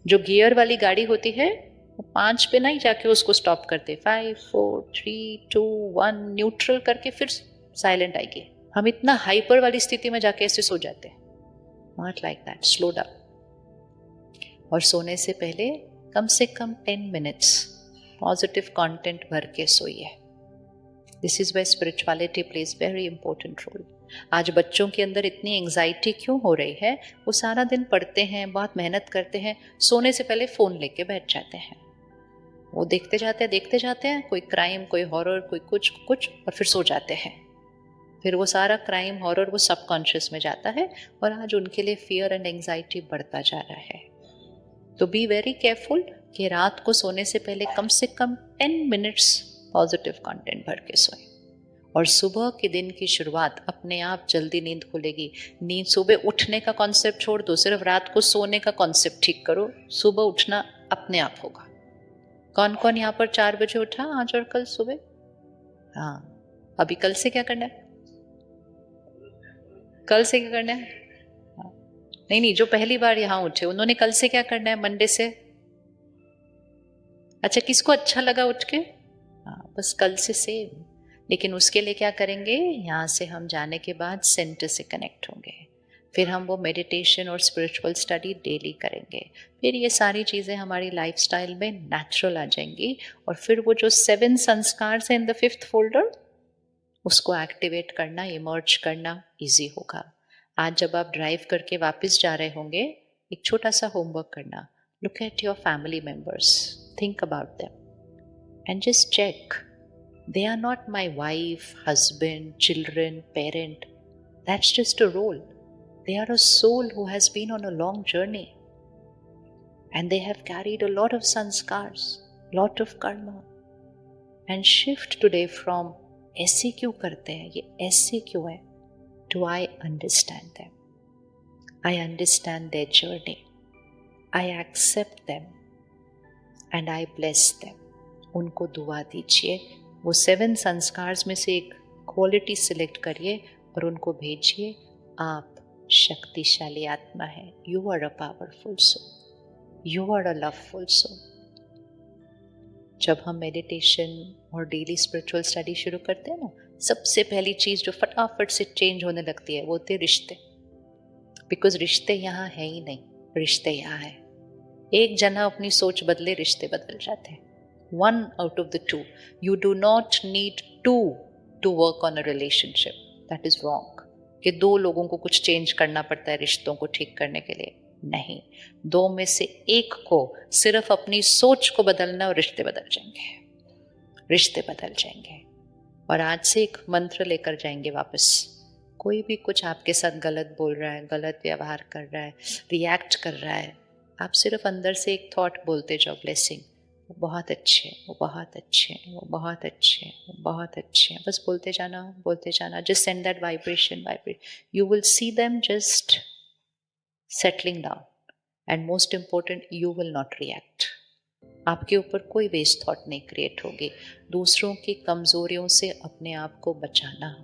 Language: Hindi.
जो गियर वाली गाड़ी होती है वो 5 पे नहीं जाके उसको स्टॉप करते, 5 4 3 2 1 न्यूट्रल करके फिर साइलेंट आएगी। हम इतना हाइपर वाली स्थिति में जाके ऐसे सो जाते हैं। Not like that, slow down. और सोने से पहले कम से कम 10 मिनट्स पॉजिटिव कंटेंट भर के सोइए। This is why spirituality plays very important role. आज बच्चों के अंदर इतनी एंजाइटी क्यों हो रही है? वो सारा दिन पढ़ते हैं, बहुत मेहनत करते हैं, सोने से पहले फोन लेके बैठ जाते हैं। वो देखते जाते हैं कोई क्राइम, कोई हॉरर, कोई कुछ कुछ, और फिर सो जाते हैं। फिर वो सारा क्राइम हॉरर वो सबकॉन्शियस में जाता है और आज उनके लिए फियर एंड एंजाइटी बढ़ता जा रहा है। तो बी वेरी केयरफुल कि रात को सोने से पहले कम से कम 10 मिनट्स पॉजिटिव कंटेंट भर के सोएं। और सुबह के दिन की शुरुआत अपने आप जल्दी नींद खुलेगी। नींद सुबह उठने का कॉन्सेप्ट छोड़ दो, सिर्फ रात को सोने का कॉन्सेप्ट ठीक करो, सुबह उठना अपने आप होगा। कौन कौन यहाँ पर 4 बजे उठा आज और कल सुबह? हाँ, अभी कल से क्या करना है? कल से क्या करना है? हाँ। नहीं, जो पहली बार यहाँ उठे उन्होंने कल से क्या करना है? मंडे से। अच्छा, किसको अच्छा लगा उठ के? हाँ, बस कल से सेम। लेकिन उसके लिए क्या करेंगे? यहाँ से हम जाने के बाद सेंटर से कनेक्ट होंगे, फिर हम वो मेडिटेशन और स्पिरिचुअल स्टडी डेली करेंगे, फिर ये सारी चीज़ें हमारी लाइफस्टाइल में नेचुरल आ जाएंगी। और फिर वो जो 7 संस्कार हैं इन द 5th फोल्डर, उसको एक्टिवेट करना, इमर्ज करना इजी होगा। आज जब आप ड्राइव करके वापस जा रहे होंगे, एक छोटा सा होमवर्क करना। Look at your family members, think about them and just check, they are not my wife, husband, children, parent. That's just a role. They are a soul who has been on a long journey. And they have carried a lot of sanskars, lot of karma. And shift today from ऐसे क्यों करते हैं, ये ऐसे क्यों है, to I understand them. I understand their journey. I accept them. And I bless them. उनको दुआ दीजिए। वो 7 संस्कार्स में से एक क्वालिटी सिलेक्ट करिए और उनको भेजिए। आप शक्तिशाली आत्मा है। You are a powerful soul, you are a loveful soul. जब हम मेडिटेशन और डेली स्पिरिचुअल स्टडी शुरू करते हैं ना, सबसे पहली चीज जो फटाफट से चेंज होने लगती है वो होते हैं रिश्ते। बिकॉज रिश्ते यहाँ है ही नहीं, रिश्ते यहाँ है। एक जना अपनी सोच बदले, रिश्ते बदल जाते हैं। One out of the two. You do not need two to work on a relationship. That is wrong. कि 2 लोगों को कुछ चेंज करना पड़ता है रिश्तों को ठीक करने के लिए। नहीं, 2 में से एक को सिर्फ अपनी सोच को बदलना और रिश्ते बदल जाएंगे, रिश्ते बदल जाएंगे। और आज से एक मंत्र लेकर जाएंगे वापस। कोई भी कुछ आपके साथ गलत बोल रहा है, गलत व्यवहार कर रहा है, रिएक्ट कर रहा है, आप सिर्फ अंदर से एक थॉट बोलते जाओ, ब्लेसिंग, वो बहुत अच्छे, वो बहुत अच्छे, वो बहुत अच्छे, वो बहुत अच्छे, बस बोलते जाना, बोलते जाना। Just send that vibration, vibrate, you will see them just settling down. And most important, you will not react. आपके ऊपर कोई वेस्ट थॉट नहीं क्रिएट होगी। दूसरों की कमजोरियों से अपने आप को बचाना।